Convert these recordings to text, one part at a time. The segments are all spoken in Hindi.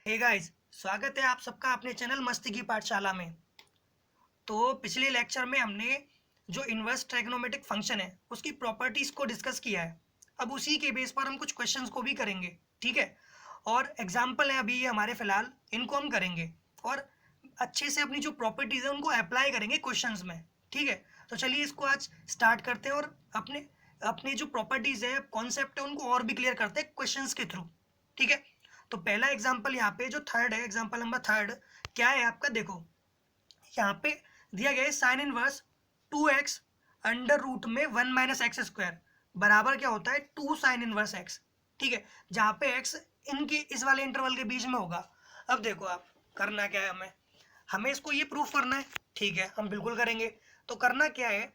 हे गाइस, स्वागत है आप सबका अपने चैनल मस्ती की पाठशाला में। तो पिछले लेक्चर में हमने जो इन्वर्स ट्राइगोनोमेट्रिक फंक्शन है उसकी प्रॉपर्टीज को डिस्कस किया है। अब उसी के बेस पर हम कुछ क्वेश्चंस को भी करेंगे, ठीक है। और एग्जाम्पल है अभी ये हमारे फिलहाल, इनको हम करेंगे और अच्छे से अपनी जो प्रॉपर्टीज है उनको अप्लाई करेंगे क्वेश्चंस में, ठीक है। तो चलिए इसको आज स्टार्ट करते हैं और अपने अपने जो प्रॉपर्टीज है, कॉन्सेप्ट है, उनको और भी क्लियर करते हैं क्वेश्चंस के थ्रू, ठीक है। तो पहला एग्जाम्पल यहाँ पे जो थर्ड है, एग्जाम्पल नंबर थर्ड क्या है आपका, देखो यहाँ पे दिया गया है sine inverse 2x under root में 1 माइनस एक्स स्क्वायर बराबर क्या होता है 2 साइन इनवर्स x, ठीक है। जहाँ पे x इनके इस वाले इंटरवल के बीच में होगा। अब देखो आप करना क्या है, हमें इसको ये प्रूफ करना है, ठीक है, हम बिल्कुल करेंगे। तो करना क्या है,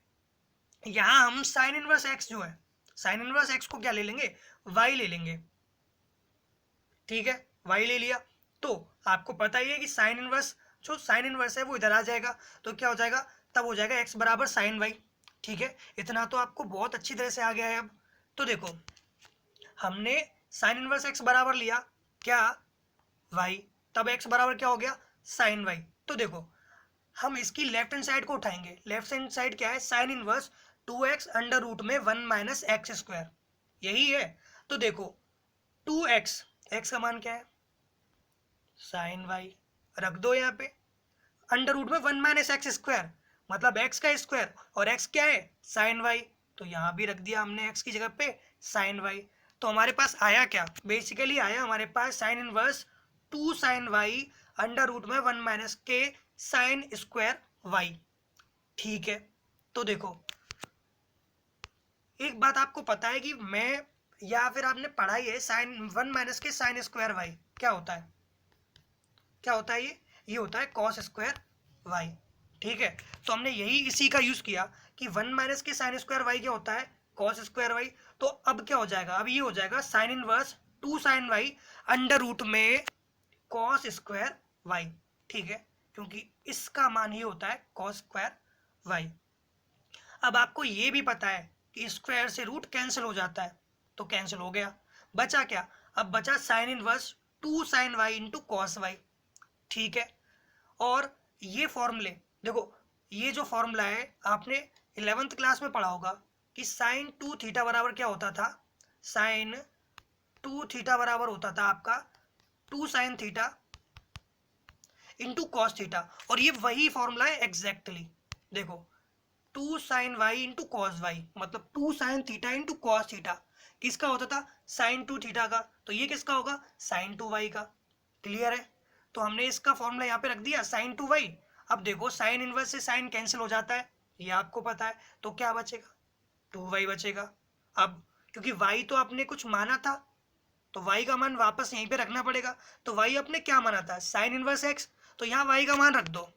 यहाँ हम साइन इनवर्स x जो है, साइन इनवर्स x को क्या ले लेंगे, y ले लेंगे, ठीक है। y ले लिया तो आपको पता ही है कि साइन इनवर्स, जो साइन इनवर्स है वो इधर आ जाएगा, तो क्या हो जाएगा, तब हो जाएगा x बराबर साइन y, ठीक है। इतना तो आपको बहुत अच्छी तरह से आ गया है। अब तो देखो हमने साइन इनवर्स x बराबर लिया क्या, y, तब x बराबर क्या हो गया, साइन y। तो देखो हम इसकी लेफ्ट हैंड साइड को उठाएंगे, लेफ्ट हैंड साइड क्या है, sine inverse 2x under root में 1 माइनस एक्स स्क्वायर, यही है। तो देखो 2x, x का मान क्या है, साइन वाई, रख दो यहाँ पे, अंडर रूट में 1 माइनस एक्स स्क्वायर मतलब x का स्क्वायर, और x क्या है, साइन वाई, तो यहाँ भी रख दिया हमने x की जगह पे साइन वाई। तो हमारे पास आया क्या, बेसिकली आया हमारे पास sine inverse 2 sine Y under root में 1 माइनस के साइन स्क्वायर वाई, ठीक है। तो देखो एक बात आपको पता है कि मैं, या फिर आपने पढ़ा ही है, साइन 1 माइनस के साइन स्क्वायर वाई क्या होता है, क्या होता है ये होता है कॉस स्क्वायर वाई, ठीक है। तो हमने यही इसी का यूज किया कि 1 माइनस के साइन स्क्वायर वाई क्या होता है, कॉस स्क्वायर वाई। तो अब क्या हो जाएगा, अब ये हो जाएगा sine inverse 2 sine Y under root में कॉस स्क्वायर वाई, ठीक है, क्योंकि इसका मान ही होता है कॉस स्क्वायर वाई। अब आपको ये भी पता है कि स्क्वायर से रूट कैंसिल हो जाता है, तो कैंसिल हो गया, बचा क्या, अब बचा sine inverse 2 sine y into cos y, ठीक है। और ये फॉर्मूले देखो, ये जो फॉर्मूला है आपने 11th क्लास में पढ़ा होगा कि साइन 2 थीटा बराबर क्या होता था, साइन 2 थीटा बराबर होता था आपका 2 sine theta into cos theta, और ये वही फॉर्मूला है एग्जैक्टली। देखो 2 sine y into cos y मतलब 2 sine theta into cos theta, किसका होता था, साइन 2 थीटा का, तो ये किसका होगा, साइन 2 वाई का, क्लियर है। तो हमने इसका फॉर्मूला यहाँ पे रख दिया साइन 2 वाई। अब देखो साइन इनवर्स से साइन कैंसिल हो जाता है, ये आपको पता है, तो क्या बचेगा, 2 वाई बचेगा। अब क्योंकि वाई तो आपने कुछ माना था, तो y का मान वापस यहीं पे रखना पड़ेगा। तो y आपने क्या माना था, साइन इनवर्स x, तो यहाँ y का मान रख दो,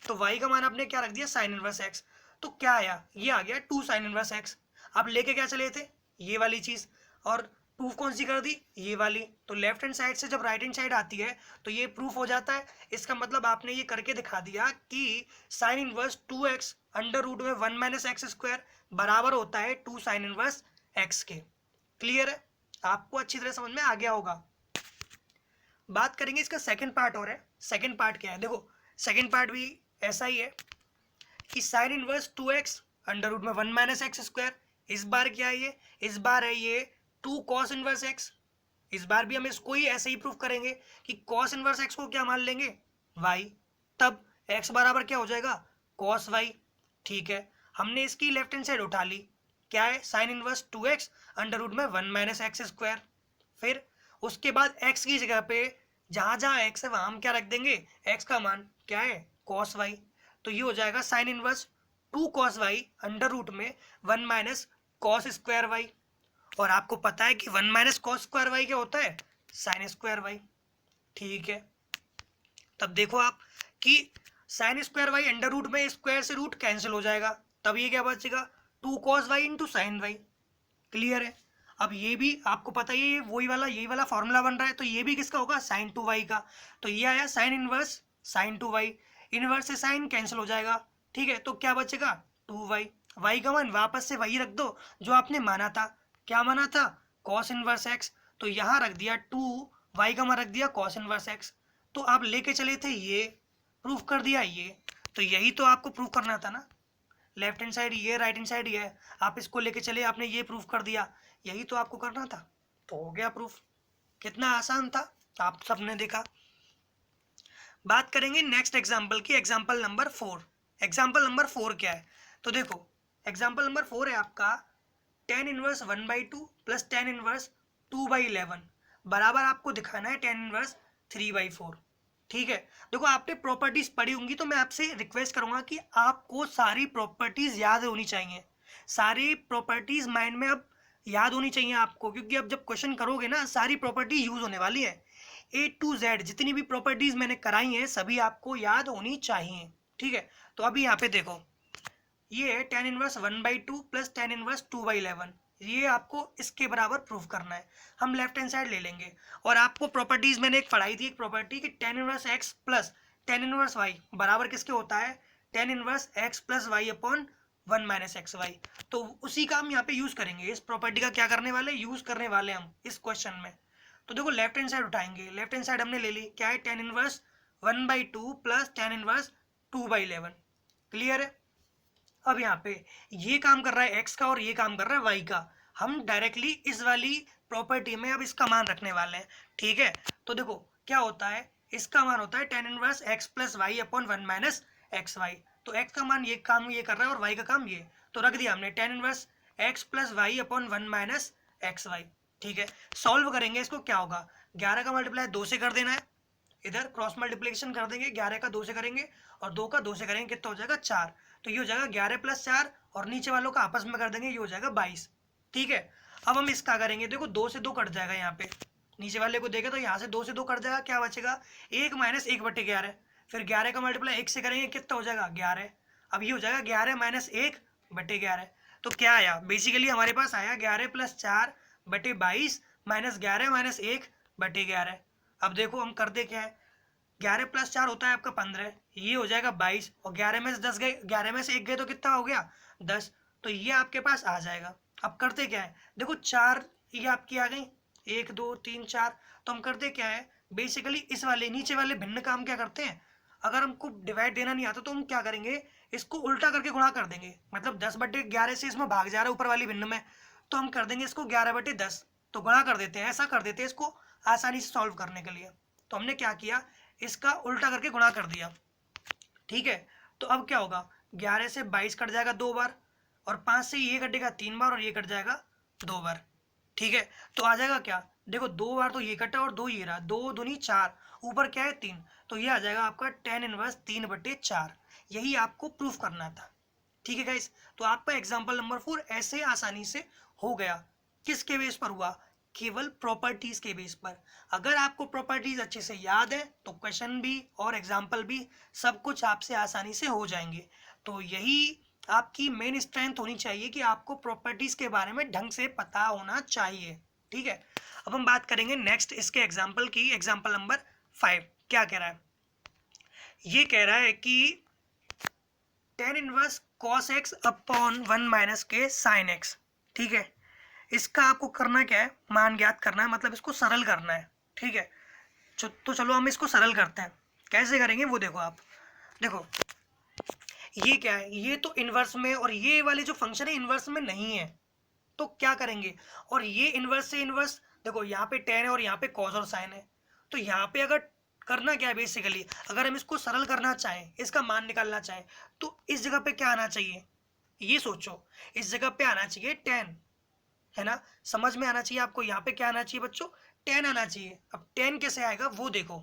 तो y का मान आपने क्या रख दिया, साइन इनवर्स x। तो क्या आया, ये आ गया 2 साइन इनवर्स x। आप लेके क्या चले थे, ये वाली चीज, और प्रूफ कौन सी कर दी, ये वाली। तो लेफ्ट हैंड साइड से जब राइट हैंड साइड आती है तो ये प्रूफ हो जाता है। इसका मतलब आपने ये करके दिखा दिया कि sine inverse 2x under root में 1 माइनस एक्स स्क्वायर बराबर होता है 2 साइन इनवर्स x के, क्लियर है, आपको अच्छी तरह समझ में आ गया होगा। बात करेंगे इसका सेकंड पार्ट, और है सेकंड पार्ट क्या है, देखो सेकंड पार्ट भी ऐसा ही है कि sine inverse 2x under root में 1 माइनस एक्स स्क्वायर, इस बार क्या है ये, इस बार है ये 2 कॉस इनवर्स x। इस बार भी हम इसको ही ऐसे ही प्रूफ करेंगे कि कॉस इनवर्स x को क्या मान लेंगे, y, तब x बराबर क्या हो जाएगा, कॉस y, ठीक है। हमने इसकी लेफ्ट हैंड साइड उठा ली, क्या है, sine inverse 2x under root में 1 माइनस एक्स स्क्वायर। फिर उसके बाद x की जगह पे जहां जहां x है वहां हम क्या रख देंगे, x का मान क्या है, कॉस y। तो ये हो जाएगा sine inverse 2 cos y under root में 1 माइनस कॉस स्क्वायर वाई। और आपको पता है कि 1 माइनस कॉस स्क्वायर वाई क्या होता है, साइन स्क्वायर वाई, ठीक है। तब देखो आप कि sine square y under root में स्क्वायर से रूट कैंसिल हो जाएगा, तब ये क्या बचेगा, 2 कॉस वाई इंटू साइन वाई, क्लियर है। अब ये भी आपको पता ही है, वही वाला यही वाला फॉर्मूला बन रहा है, तो ये भी किसका होगा, साइन 2 वाई का। तो ये आया sine inverse sine 2 y, inverse से साइन कैंसिल हो जाएगा, ठीक है। तो क्या बचेगा, 2 वाई, वाई का मान वापस से वही रख दो जो आपने माना था, क्या माना था, कॉस इनवर्स एक्स। तो यहाँ रख दिया 2 y का मान रख दिया cos इनवर्स x। तो आप लेके चले थे ये, प्रूफ कर दिया ये, तो यही तो आपको प्रूफ करना था ना। लेफ्ट हैंड साइड ये, राइट हैंड साइड ये है, आप इसको लेके चले, आपने ये प्रूफ कर दिया, यही तो आपको करना था, तो हो गया प्रूफ। कितना आसान था, आप सबने देखा। बात करेंगे नेक्स्ट एग्जाम्पल की, एग्जाम्पल नंबर 4। एग्जाम्पल नंबर 4 क्या है, तो देखो एग्जाम्पल नंबर 4 है आपका tan inverse 1/2 plus tan inverse 2/11 बराबर आपको दिखाना है tan इनवर्स 3/4। ठीक है, देखो आपने प्रॉपर्टीज पढ़ी होंगी, तो मैं आपसे रिक्वेस्ट करूंगा कि आपको सारी प्रॉपर्टीज याद होनी चाहिए, सारी प्रॉपर्टीज माइंड में अब याद होनी चाहिए आपको, क्योंकि अब जब क्वेश्चन करोगे ना सारी प्रॉपर्टी यूज होने वाली है। A to Z जितनी भी प्रॉपर्टीज मैंने कराई हैं सभी आपको याद होनी चाहिए। ठीक है, तो अभी यहाँ पे देखो ये है tan inverse 1/2 plus tan inverse 2/11, ये आपको इसके बराबर प्रूफ करना है। हम लेफ्ट हैंड साइड ले लेंगे, और आपको प्रॉपर्टीज मैंने एक पढ़ाई थी, एक प्रॉपर्टी कि tan inverse x plus tan inverse y बराबर किसके होता है, tan inverse x plus y upon 1 minus x y. तो उसी का हम यहाँ पे यूज करेंगे, इस प्रॉपर्टी का क्या करने वाले, यूज करने वाले हम इस क्वेश्चन में। तो देखो लेफ्ट हैंड साइड उठाएंगे, लेफ्ट हैंड साइड हमने ले ली, क्या है tan inverse 1/2 plus tan inverse 2/11। Clear है। अब यहाँ पे ये काम कर रहा है x का और ये काम कर रहा है y का, हम डायरेक्टली इस वाली प्रॉपर्टी में अब इसका मान रखने वाले हैं। ठीक है, तो देखो क्या होता है, इसका मान होता है tan inverse x plus y upon 1 minus x y. तो x का मान ये काम ये कर रहा है और y का काम ये, तो रख दिया हमने tan inverse x plus y upon 1 minus x y. ठीक है, सॉल्व करेंगे इसको, क्या होगा, 11 का मल्टीप्लाई 2 से कर देना है, इधर क्रॉस मल्टीप्लिकेशन कर देंगे, 11 का 2 से करेंगे और 2 का 2 से करेंगे, कितना हो जाएगा 4। तो ये हो जाएगा 11 प्लस 4 और नीचे वालों का आपस में कर देंगे, ये हो जाएगा 22। ठीक है, अब हम इसका करेंगे, देखो 2 से 2 कट जाएगा, यहाँ पे नीचे वाले को देखे तो यहाँ से 2 से 2 कट जाएगा, क्या बचेगा 1 माइनस 1/11। फिर 11 का मल्टीप्लाई 1 से करेंगे, कितना हो जाएगा 11। अब ये हो जाएगा 11 माइनस 1/11। तो क्या आया, बेसिकली हमारे पास आया 11 प्लस 4/22 माइनस 11 माइनस 1/11। अब देखो हम करते क्या है, 11 प्लस 4 होता है आपका 15, ये हो जाएगा 22, और 11 में से 10 गए, 11 में से 1 गए तो कितना हो गया 10, तो ये आपके पास आ जाएगा। अब करते क्या है, देखो 4 ये आपकी आ गई, 1 2 3 4, तो हम करते क्या है, बेसिकली इस वाले नीचे वाले भिन्न का हम क्या करते हैं, अगर हमको डिवाइड देना नहीं आता तो हम क्या करेंगे, इसको उल्टा करके गुणा कर देंगे, मतलब 10/11 से इसमें भाग जा रहा है ऊपर वाली भिन्न में, तो हम कर देंगे इसको 11/10, तो गुणा कर देते हैं, ऐसा कर देते हैं इसको आसानी से सॉल्व करने के लिए। तो हमने क्या किया, इसका उल्टा करके गुणा कर दिया। ठीक है, तो अब क्या होगा, 11 से 22 कट जाएगा 2 बार, और 5 से ये कटेगा 3 बार, और ये कट जाएगा 2 बार। ठीक है, तो आ जाएगा क्या, देखो 2 बार तो ये कटा और 2 ये रहा, 2 दूनी 4, ऊपर क्या है 3, तो ये आ जाएगा आपका tan इनवर्स 3/4। यही आपको प्रूफ करना था। ठीक है गाइस, तो आपका एग्जाम्पल नंबर 4 ऐसे आसानी से हो गया। किसके बेस पर हुआ, केवल प्रॉपर्टीज के बेस पर। अगर आपको प्रॉपर्टीज अच्छे से याद है तो क्वेश्चन भी और एग्जाम्पल भी सब कुछ आपसे आसानी से हो जाएंगे। तो यही आपकी मेन स्ट्रेंथ होनी चाहिए कि आपको प्रॉपर्टीज के बारे में ढंग से पता होना चाहिए। ठीक है, अब हम बात करेंगे नेक्स्ट इसके एग्जाम्पल की, एग्जाम्पल नंबर 5 क्या कह रहा है, ये कह रहा है कि tan inverse cos x upon 1 minus के sin x। ठीक है, इसका आपको करना क्या है, मान ज्ञात करना है, मतलब इसको सरल करना है। ठीक है, तो चलो हम इसको सरल करते हैं, कैसे करेंगे वो देखो आप। देखो ये क्या है, ये तो इनवर्स में, और ये वाले जो फंक्शन है इनवर्स में नहीं है, तो क्या करेंगे, और ये इनवर्स से इनवर्स, देखो यहाँ पे tan है और यहाँ पे cos और sin है, तो यहाँ पे अगर करना क्या है, बेसिकली अगर हम इसको सरल करना चाहें, इसका मान निकालना चाहें, तो इस जगह पे क्या आना चाहिए, ये सोचो, इस जगह पे आना चाहिए tan, है ना, समझ में आना चाहिए आपको, यहाँ पे क्या आना चाहिए बच्चों, tan आना चाहिए। अब tan कैसे आएगा वो देखो।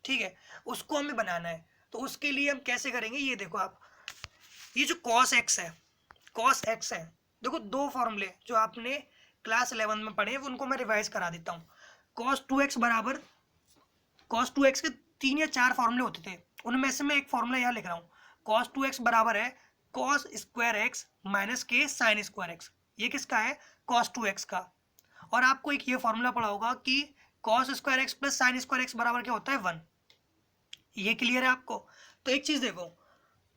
ठीक है, उसको हमें बनाना है, तो उसके लिए हम कैसे करेंगे, ये देखो आप, ये जो cos x है, cos x है, देखो दो फॉर्मूले जो आपने क्लास 11 में पढ़े वो उनको मैं रिवाइज करा देता हूँ। cos 2x बराबर, cos 2x के 3 या 4 फॉर्मूले होते थे, उनमें से मैं एक फॉर्मूला यहाँ लिख रहा हूँ, cos 2x बराबर है cos स्क्वायर एक्स माइनस के साइन स्क्वायर एक्स। ये किसका है, cos 2x का। और आपको एक ये फॉर्मूला पढ़ा होगा कि cos square x plus sine square x बराबर क्या होता है 1। ये क्लियर है आपको। तो एक चीज देखो,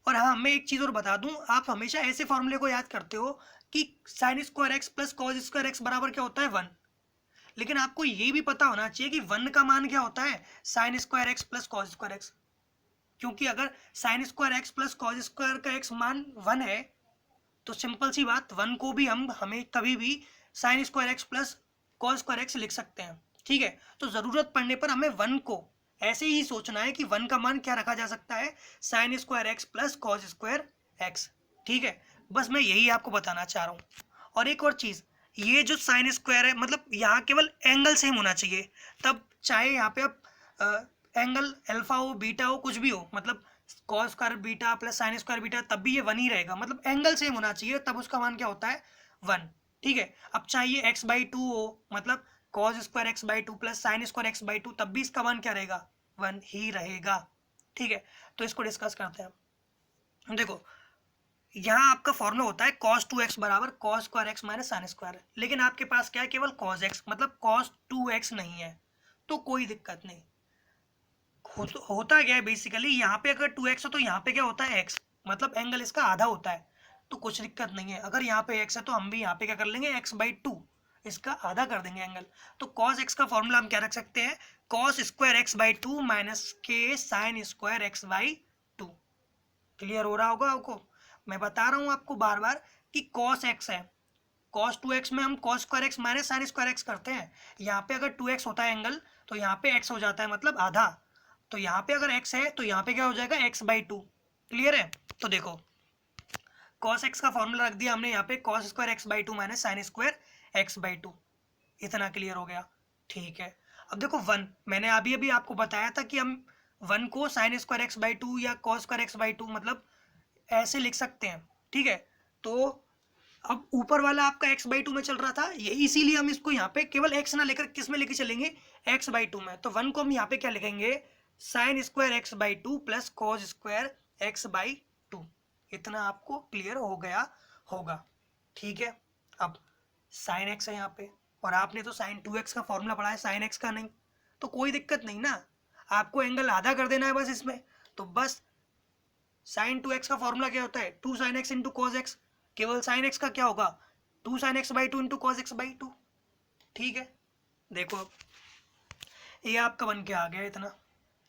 और हाँ मैं एक चीज और बता दूं, आप हमेशा ऐसे फॉर्मूले को याद करते हो कि sine square x plus cos square x बराबर क्या होता है 1, लेकिन आपको ये भी पता होना चाहिए कि 1 का मान क्या होता है, sine square x plus cos square x. क्योंकि अगर sine square x plus cos square का एक्स मान 1 है तो सिंपल सी बात 1 को भी हमें कभी भी sine square x plus cos square x लिख सकते हैं। ठीक है, तो ज़रूरत पड़ने पर हमें 1 को ऐसे ही सोचना है कि 1 का मान क्या रखा जा सकता है, sine square x plus cos square x. ठीक है, बस मैं यही आपको बताना चाह रहा हूँ। और एक और चीज़, ये जो साइन स्क्वायर है मतलब यहाँ केवल एंगल सेम होना चाहिए, तब चाहे यहाँ पे आप एंगल अल्फा हो बीटा हो कुछ भी हो, मतलब cos square beta plus sine square beta तब भी ये 1 ही रहेगा, मतलब एंगल सेम होना चाहिए तब उसका मान क्या होता है 1। ठीक है, अब चाहिए x/2 हो, मतलब cos square x/2 plus sine square x/2 तब भी इसका मान क्या रहेगा 1 ही रहेगा। ठीक है, तो इसको डिस्कस करते हैं। देखो यहाँ आपका फॉर्मूला होता है cos 2x बराबर cos square x minus sine square, लेकिन आपके पास क्या है केवल cos x, मतलब cos 2x नहीं है, तो कोई दिक्कत नहीं। होता क्या है बेसिकली, यहाँ पे अगर 2x हो तो यहाँ पे क्या होता है x, मतलब एंगल इसका आधा होता है, तो कुछ दिक्कत नहीं है। अगर यहाँ पे x है तो हम भी यहाँ पे क्या कर लेंगे x/2, इसका आधा कर देंगे एंगल। तो cos x का फॉर्मूला हम क्या रख सकते हैं, cos स्क्वायर x/2 माइनस के साइन स्क्वायर x/2। क्लियर हो रहा होगा आपको, मैं बता रहा हूँ आपको बार बार कि cos x है, cos 2x में हम cos square x minus sine square x करते हैं। यहाँ पे अगर 2x होता है एंगल तो यहाँ पे x हो जाता है, मतलब आधा। तो यहाँ पे अगर x है तो यहाँ पे क्या हो जाएगा x/2। क्लियर है, तो देखो cos x का फॉर्मूला रख दिया हमने यहाँ पे cos square x/2 minus sine square x/2। इतना क्लियर हो गया। ठीक है, अब देखो 1 मैंने अभी अभी आपको बताया था कि हम 1 को साइन स्क्वायर x/2 या cos स्क्वायर x/2 मतलब ऐसे लिख सकते हैं। ठीक है, तो अब ऊपर वाला आपका x/2 में चल रहा था, ये इसीलिए हम इसको यहाँ पे केवल x ना लेकर किस में लेके चलेंगे, x/2 में। तो 1 को हम यहाँ पे क्या लिखेंगे, sine square x/2 plus cos square x/2। इतना आपको क्लियर हो गया होगा। ठीक है, अब साइन x है यहाँ पे, और आपने तो साइन 2x का फॉर्मूला पढ़ा है, साइन x का नहीं, तो कोई दिक्कत नहीं ना, आपको एंगल आधा कर देना है बस इसमें। तो बस साइन 2x का फॉर्मूला क्या होता है, 2 sin x into cos x, केवल साइन एक्स का क्या होगा 2 sin x/2 into cos x/2। ठीक है, देखो अब ये आपका बन के आ गया। इतना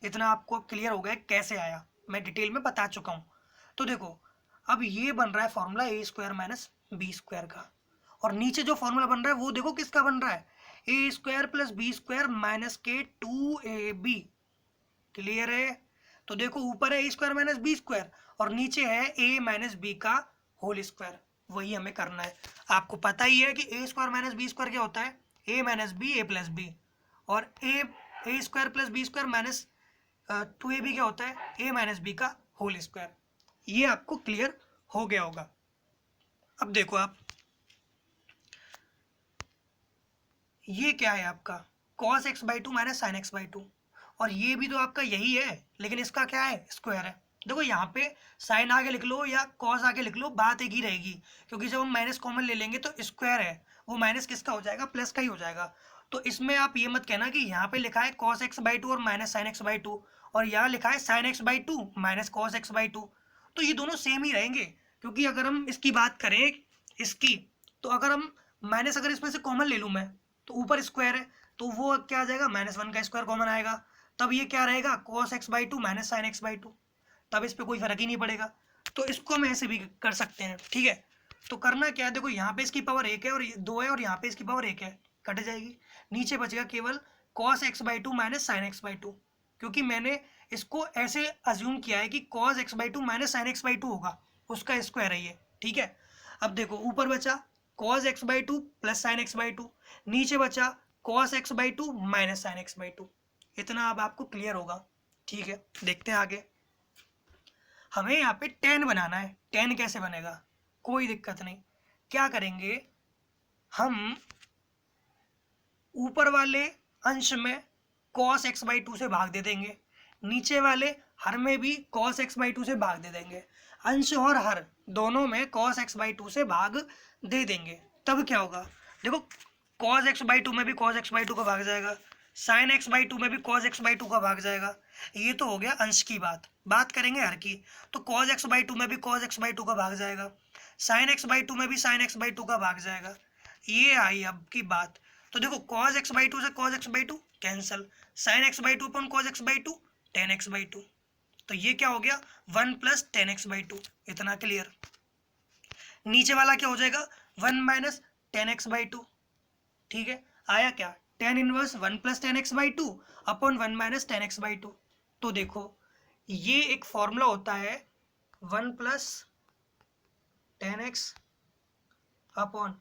इतना आपको अब क्लियर हो गया कैसे आया, मैं डिटेल में बता चुका हूँ। तो देखो अब ये बन रहा है फॉर्मूला ए स्क्वायर माइनस बी स्क्वायर का, और नीचे जो फॉर्मूला बन रहा है वो देखो किसका बन रहा है, A square plus B square minus के 2ab। क्लियर है, तो देखो ऊपर है A square minus B square और नीचे है ए माइनस बी का होल स्क्वायर, वही हमें करना है। आपको पता ही है कि A square minus B square क्या होता है, A minus B A plus B, और A square plus B square minus 2ab क्या होता है, ए माइनस बी का होल स्क्वायर। ये आपको क्लियर हो गया होगा। अब देखो आप, ये क्या है आपका cos x/2 minus sign x/2, और ये भी तो आपका यही है, लेकिन इसका क्या है स्क्वायर है। देखो यहाँ पे साइन आगे लिख लो या कॉस आगे लिख लो, बात एक ही रहेगी, क्योंकि जब हम माइनस कॉमन ले लेंगे तो स्क्वायर है वो माइनस किसका हो जाएगा, प्लस का ही हो जाएगा। तो इसमें आप ये मत कहना कि यहाँ पे लिखा है cos x/2 और माइनस साइन x/2, और यहाँ लिखा है sign x/2 minus cos x/2, तो ये दोनों सेम ही रहेंगे। क्योंकि अगर हम इसकी बात करें इसकी, तो अगर हम माइनस अगर इसमें से कॉमन ले लूँ मैं, तो ऊपर स्क्वायर है तो वो क्या आ जाएगा, -1 का स्क्वायर कॉमन आएगा, तब ये क्या रहेगा cos x/2 minus sign x/2, तब इस पर कोई फर्क ही नहीं पड़ेगा। तो इसको हम ऐसे भी कर सकते हैं। ठीक है, तो करना क्या है, देखो यहाँ पे इसकी पावर 1 है और 2 है, और यहाँ पे इसकी पावर 1 है, कट जाएगी, नीचे बचेगा केवल cos x/2 minus sign x/2, क्योंकि मैंने इसको ऐसे अज्यूम किया है कि cos x/2 minus sign x/2 होगा, उसका स्क्वायर है ये। ठीक है, अब देखो ऊपर बचा cos x/2 plus sign x/2, नीचे बचा cos x/2 minus sign x/2। इतना अब आपको क्लियर होगा। ठीक है, देखते हैं आगे। हमें यहाँ पे tan बनाना है, tan कैसे बनेगा, कोई दिक्कत नहीं, क्या करेंगे हम ऊपर वाले अंश में cos x/2 से भाग दे देंगे, नीचे वाले हर में भी cos x/2 से भाग दे देंगे, अंश और हर दोनों में cos x/2 से भाग दे देंगे, तब क्या होगा, देखो cos x/2 में भी cos x/2 का भाग जाएगा, sin x/2 में भी cos x/2 का भाग जाएगा। ये तो हो गया अंश की बात करेंगे हर की, तो cos x/2 में भी cos x/2 का भाग जाएगा, sin x/2 में भी sin x/2 का भाग जाएगा। ये आई अब की बात। तो देखो cos x बाई टू से cos x by two cancel, sin x by two upon cos x by two tan x by two, तो ये क्या हो गया 1 plus tan x by two. इतना क्लियर। नीचे वाला क्या हो जाएगा 1 minus tan x by two. ठीक है, आया क्या tan inverse 1 plus tan x by two upon 1 minus tan x by two. तो देखो ये एक फॉर्मूला होता है 1 plus tan x upon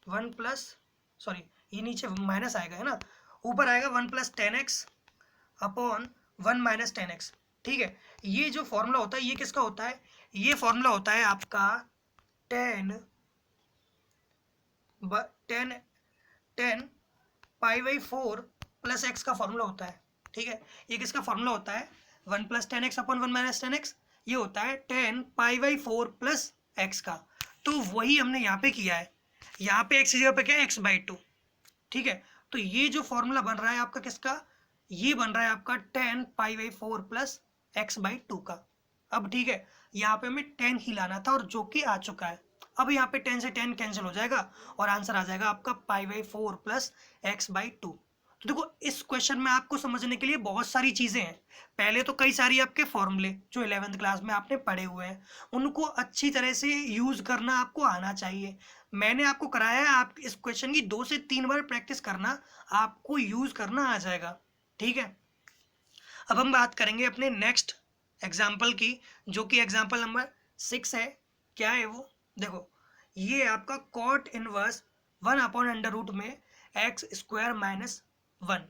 1 plus, sorry ये नीचे माइनस आएगा है ना, ऊपर आएगा 1 plus tan x upon 1 minus tan x। ठीक है, ये जो फॉर्मूला होता है ये किसका होता है, ये फॉर्मूला होता है आपका tan pi by 4 plus x का फॉर्मूला होता है। ठीक है, ये किसका फॉर्मूला होता है 1 plus tan x upon 1 minus tan x, ये होता है tan pi by 4 plus x का। तो वही हमने यहाँ पे किया है, यहाँ पे x की जगह पे क्या है x बाई टू। ठीक है, तो ये जो फॉर्मूला बन रहा है आपका किसका, ये बन रहा है आपका tan pi by 4 plus x by two का। अब ठीक है, यहाँ पे हमें 10 ही लाना था और जो कि आ चुका है। अब यहाँ पे 10 से 10 कैंसिल हो जाएगा और आंसर आ जाएगा आपका pi by 4 plus x by two. तो देखो इस क्वेश्चन में आपको समझने के लिए बहुत सारी चीज़ें हैं। पहले तो कई सारी आपके फॉर्मूले जो 11th क्लास में आपने पढ़े हुए हैं उनको अच्छी तरह से यूज़ करना आपको आना चाहिए। मैंने आपको कराया है, आप इस क्वेश्चन की 2 से 3 बार प्रैक्टिस करना, आपको यूज़ करना आ जाएगा। ठीक है, अब हम बात करेंगे अपने नेक्स्ट एग्जाम्पल की, जो कि एग्जाम्पल नंबर 6 है। क्या है वो, देखो ये आपका cot inverse 1 upon under root में एक्स स्क्वायर माइनस 1,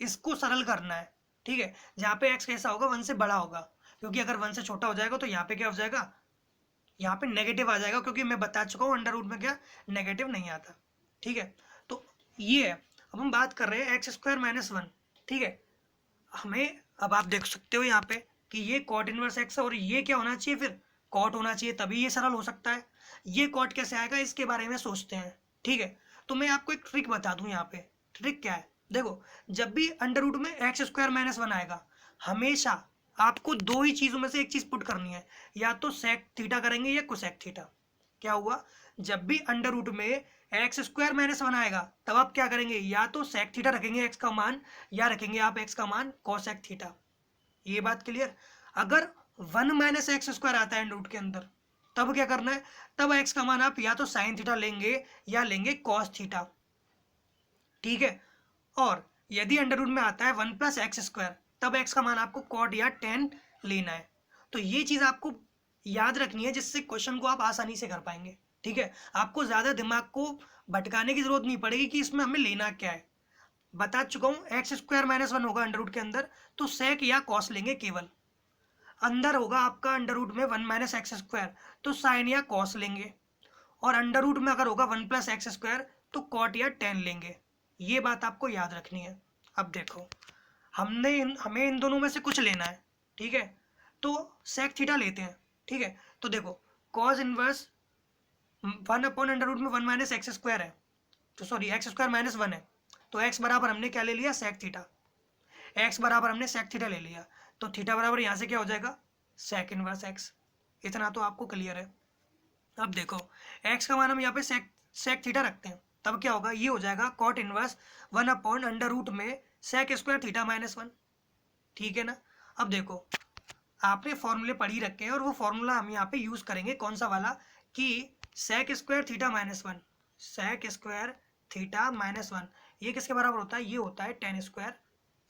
इसको सरल करना है। ठीक है, जहाँ पे एक्स कैसा होगा 1 से बड़ा होगा, क्योंकि अगर 1 से छोटा हो जाएगा तो यहाँ पे क्या हो जाएगा, यहाँ पे नेगेटिव आ जाएगा, क्योंकि मैं बता चुका हूँ अंडर रूट में क्या नेगेटिव नहीं आता। ठीक है, तो ये है। अब हम बात कर रहे हैं एक्स स्क्वायर माइनस 1। ठीक है, हमें अब आप देख सकते हो यहाँ पे कि ये कॉट इनवर्स एक्स है और ये क्या होना चाहिए, फिर कॉट होना चाहिए, तभी ये सरल हो सकता है। ये कॉट कैसे आएगा इसके बारे में सोचते हैं। ठीक है, तो मैं आपको एक ट्रिक बता दूं यहाँ पे। ट्रिक क्या है, देखो जब भी अंडर रूट में एक्स स्क्वायर माइनस 1 आएगा, हमेशा आपको दो ही चीज़ों में से एक चीज़ पुट करनी है, या तो सेक थीटा करेंगे या कोसेक थीटा। क्या हुआ, जब भी अंडर रूट में एक्स स्क्वायर माइनस 1 आएगा तब आप क्या करेंगे, या तो सेक थीटा रखेंगे एक्स का मान, या रखेंगे आप एक्स का मान कोसेक थीटा। ये बात क्लियर। अगर 1 माइनस एक्स स्क्वायर आता है अंडर रूट के अंदर, तब क्या करना है, तब एक्स का मान आप या तो साइन थीटा लेंगे या लेंगे कॉस थीटा। ठीक है, और यदि अंडर रूट में आता है 1 प्लस एक्स स्क्वायर, तब एक्स का मान आपको कॉट या टेन लेना है। तो ये चीज़ आपको याद रखनी है, जिससे क्वेश्चन को आप आसानी से कर पाएंगे। ठीक है, आपको ज़्यादा दिमाग को भटकाने की जरूरत नहीं पड़ेगी कि इसमें हमें लेना क्या है। बता चुका हूँ, एक्स स्क्वायर माइनस 1 होगा अंडर रूट के अंदर, तो सेक या कॉस लेंगे केवल। अंदर होगा आपका अंडर रूट में 1 माइनस एक्स स्क्वायर, तो साइन या कॉस लेंगे। और अंडर रूट में अगर होगा 1 प्लस एक्स स्क्वायर, तो कॉट या टेन लेंगे। ये बात आपको याद रखनी है। अब देखो हमें इन दोनों में से कुछ लेना है। ठीक है, तो सेक थीटा लेते हैं। ठीक है, तो देखो cos inverse 1 upon under root में 1 माइनस एक्स स्क्वायर है, तो सॉरी एक्स स्क्वायर माइनस 1 है, तो एक्स बराबर हमने क्या ले लिया, सेक थीटा। एक्स बराबर हमने सेक थीटा ले लिया, तो थीटा बराबर यहाँ से क्या हो जाएगा, सेक इनवर्स एक्स। इतना तो आपको क्लियर है। अब देखो एक्स का मान हम यहाँ पे सेक थीटा रखते हैं, तब क्या होगा, ये हो जाएगा cot inverse 1 upon under root में सेक स्क्वायर थीटा माइनस 1। ठीक है ना। अब देखो आपने फॉर्मूले पढ़ ही रखे हैं, और वो फॉर्मूला हम यहाँ पे यूज करेंगे, कौन सा वाला, कि sec square theta minus 1, sec square theta minus 1 ये किसके बराबर होता है, ये होता है टेन स्क्वायर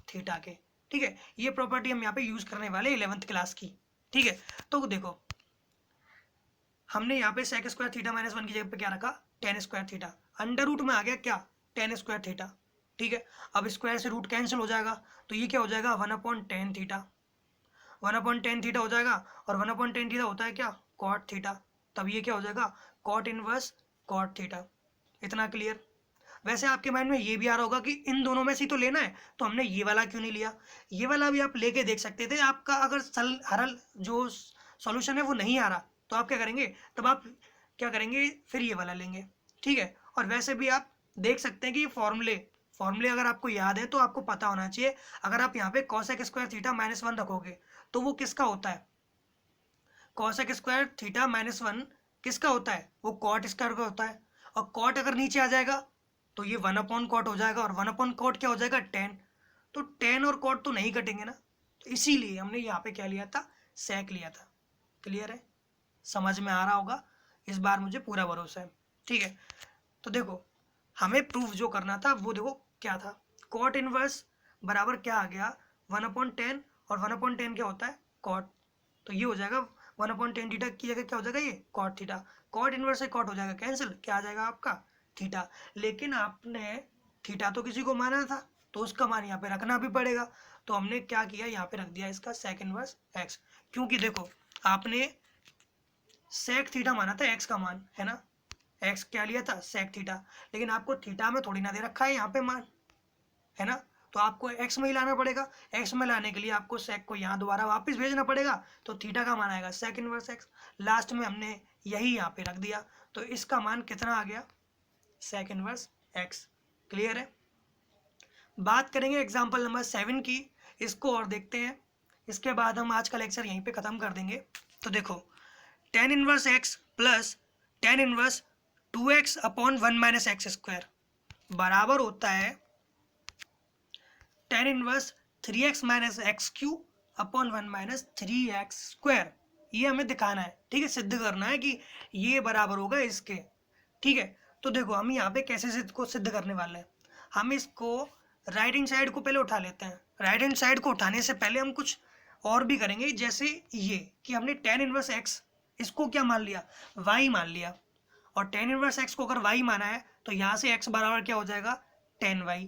थीटा के। ठीक है, ये प्रॉपर्टी हम यहाँ पे यूज करने वाले 11th क्लास की। ठीक है, तो देखो हमने यहाँ पे सेक स्क्वायर थीटा माइनस 1 की जगह पे क्या रखा, tan square theta. Under root में आ गया क्या, टेन स्क्वायर थीटा। ठीक है, अब स्क्वायर से रूट कैंसिल हो जाएगा, तो ये क्या हो जाएगा 1 upon tan theta. 1 upon tan theta हो जाएगा, और 1 अपॉन टेन थीटा होता है क्या, कॉट थीटा। तब ये क्या हो जाएगा, कॉट इनवर्स कॉट थीटा। इतना क्लियर। वैसे आपके माइंड में ये भी आ रहा होगा कि इन दोनों में से तो लेना है, तो हमने ये वाला क्यों नहीं लिया। ये वाला भी आप लेके देख सकते थे। आपका अगर हरल जो सॉल्यूशन है वो नहीं आ रहा, तो आप क्या करेंगे, तब आप क्या करेंगे, फिर ये वाला लेंगे। ठीक है, और वैसे भी आप देख सकते हैं कि फॉर्मूले अगर आपको याद है तो आपको पता होना चाहिए। अगर आप यहाँ पे कॉसेक स्क्वायर थीटा माइनस 1 रखोगे तो वो किसका होता है, कॉसेक स्क्वायर थीटा माइनस 1 किसका होता है, वो कॉट स्क्वायर का होता है। और कॉट अगर नीचे आ जाएगा तो ये 1/cot हो जाएगा, और 1/cot क्या हो जाएगा 10। तो 10 और cot तो नहीं कटेंगे ना, तो इसीलिए हमने यहाँ पे क्या लिया था, sec लिया था। क्लियर है, समझ में आ रहा होगा, इस बार मुझे पूरा भरोसा है। ठीक है, तो देखो हमें प्रूफ जो करना था वो देखो क्या था, कॉट इनवर्स बराबर क्या आ गया 1/10, और 1/10 क्या होता है कॉट, तो ये हो जाएगा 1/10 थीटा की जगह क्या हो जाएगा ये कॉट थीटा, कॉट इनवर्स से कॉट हो जाएगा कैंसिल, क्या आ जाएगा आपका थीटा। लेकिन आपने थीटा तो किसी को माना था, तो उसका मान यहाँ पे रखना भी पड़ेगा, तो हमने क्या किया यहाँ पे रख दिया इसका सेक इनवर्स एक्स, क्योंकि देखो आपने सेक थीटा माना था एक्स का मान है ना, एक्स क्या लिया था सेक थीटा, लेकिन आपको थीटा में थोड़ी ना दे रखा है यहाँ पे मान, है ना, तो आपको एक्स में ही लाना पड़ेगा, एक्स में लाने के लिए आपको सेक को यहाँ दोबारा वापस भेजना पड़ेगा, तो थीटा का मान आएगा सेक इनवर्स एक्स, लास्ट में हमने यही यहाँ पे रख दिया, तो इसका मान कितना आ गया सेक इनवर्स एक्स। क्लियर है, बात करेंगे एग्जाम्पल नंबर 7 की, इसको और देखते हैं, इसके बाद हम आज का लेक्चर यहीं पे ख़त्म कर देंगे। तो देखो tan inverse x plus tan inverse 2x upon 1 minus x square बराबर होता है tan inverse 3x minus x Q upon 1 minus 3x square. ये हमें दिखाना है, ठीक है, सिद्ध करना है कि ये बराबर होगा इसके। ठीक है, तो देखो हम यहाँ पे कैसे सिद्ध करने वाले हैं, हम इसको राइट हैंड साइड को पहले उठा लेते हैं। राइट हैंड साइड को उठाने से पहले हम कुछ और भी करेंगे, जैसे ये कि हमने tan इनवर्स एक्स इसको क्या मान लिया y मान लिया, और tan इनवर्स एक्स को अगर y माना है तो यहाँ से x बराबर क्या हो जाएगा tan y।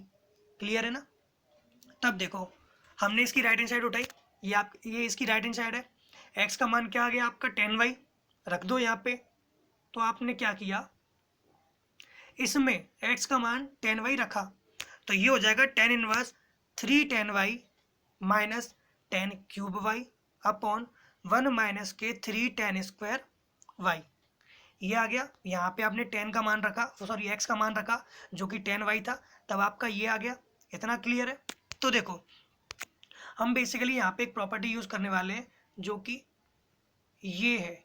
क्लियर है ना, तब देखो हमने इसकी राइट हैंड साइड उठाई, ये इसकी राइट हैंड साइड है, x का मान क्या आ गया आपका tan y, रख दो यहाँ पे। तो आपने क्या किया, इसमें x का मान tan y रखा, तो ये हो जाएगा tan inverse 3 tan y minus tan cube y upon 1 minus के 3 tan स्क्वायर y। ये आ गया, यहाँ पे आपने tan का मान रखा, सॉरी x का मान रखा जो कि tan y था, तब आपका ये आ गया। इतना क्लियर है। तो देखो हम बेसिकली यहाँ पे एक प्रॉपर्टी यूज करने वाले हैं जो कि ये है,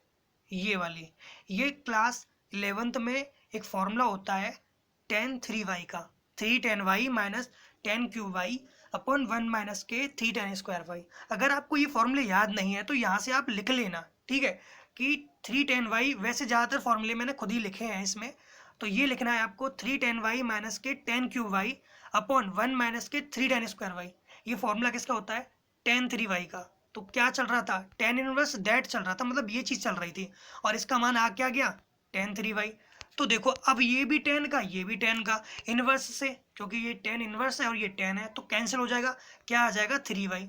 ये वाली, ये क्लास 11th में एक फॉर्मूला होता है tan 3y का, 3 tan y minus tan cube y upon 1 minus के 3 tan स्क्वायर y। अगर आपको ये फॉर्मूले याद नहीं है तो यहाँ से आप लिख लेना, ठीक है, कि 3 tan y, वैसे ज़्यादातर फॉर्मूले मैंने खुद ही लिखे हैं इसमें, तो ये लिखना है आपको 3 tan y माइनस के tan cube y upon 1 minus के 3 tan स्क्वायर y। ये फॉर्मूला किसका होता है tan 3y का। तो क्या चल रहा था tan इनवर्स दैट चल रहा था, मतलब ये चीज़ चल रही थी, और इसका मान आ क्या गया tan 3y। तो देखो अब ये भी tan का, ये भी tan का, इनवर्स से, क्योंकि ये tan इनवर्स है और ये tan है, तो कैंसिल हो जाएगा, क्या आ जाएगा 3y।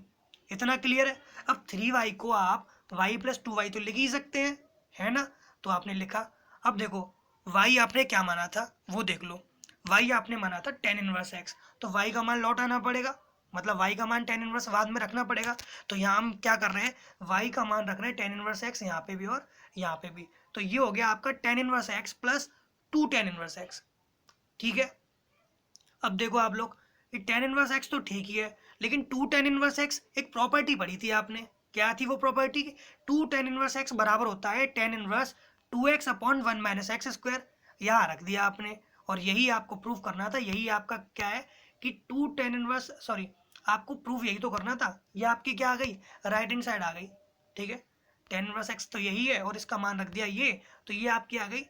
इतना क्लियर है। अब 3y को आप y प्लस 2y तो लिख ही सकते हैं, है ना, तो आपने लिखा। अब देखो y आपने क्या माना था वो देख लो, y आपने माना था tan इनवर्स x, तो y का मान लौट आना पड़ेगा, मतलब y का मान tan इनवर्स बाद में रखना पड़ेगा। तो यहाँ हम क्या कर रहे हैं, y का मान रख रहे हैं tan इनवर्स x यहाँ पे भी और यहाँ पे भी, तो ये हो गया आपका tan inverse x plus 2 tan inverse x। ठीक है, अब देखो आप लोग, ये tan इनवर्स x तो ठीक ही है, लेकिन 2 tan इनवर्स x एक प्रॉपर्टी पढ़ी थी आपने, क्या थी वो प्रॉपर्टी, 2 tan इनवर्स x बराबर होता है tan inverse 2x upon 1 minus x square. यहाँ रख दिया आपने, और यही आपको प्रूफ करना था, यही आपका क्या है कि 2 tan इनवर्स, सॉरी आपको प्रूफ यही तो करना था, ये आपकी क्या आ गई राइट हैंड साइड आ गई। ठीक है, tan इनवर्स x तो यही है और इसका मान रख दिया ये, तो ये आपकी आ गई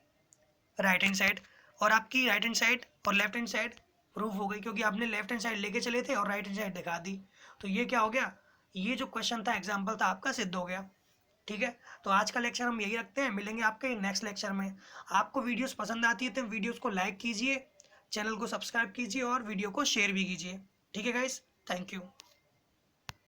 राइट हैंड साइड, और आपकी राइट हैंड साइड और लेफ्ट हैंड साइड प्रूफ हो गई, क्योंकि आपने लेफ्ट हैंड साइड लेके चले थे और राइट हैंड साइड दिखा दी। तो ये क्या हो गया, ये जो क्वेश्चन था एग्जाम्पल था आपका सिद्ध हो गया। ठीक है, तो आज का लेक्चर हम यही रखते हैं, मिलेंगे आपके नेक्स्ट लेक्चर में। आपको वीडियोस पसंद आती है तो वीडियोस को लाइक कीजिए, चैनल को सब्सक्राइब कीजिए और वीडियो को शेयर भी कीजिए। ठीक है गाइस, थैंक यू।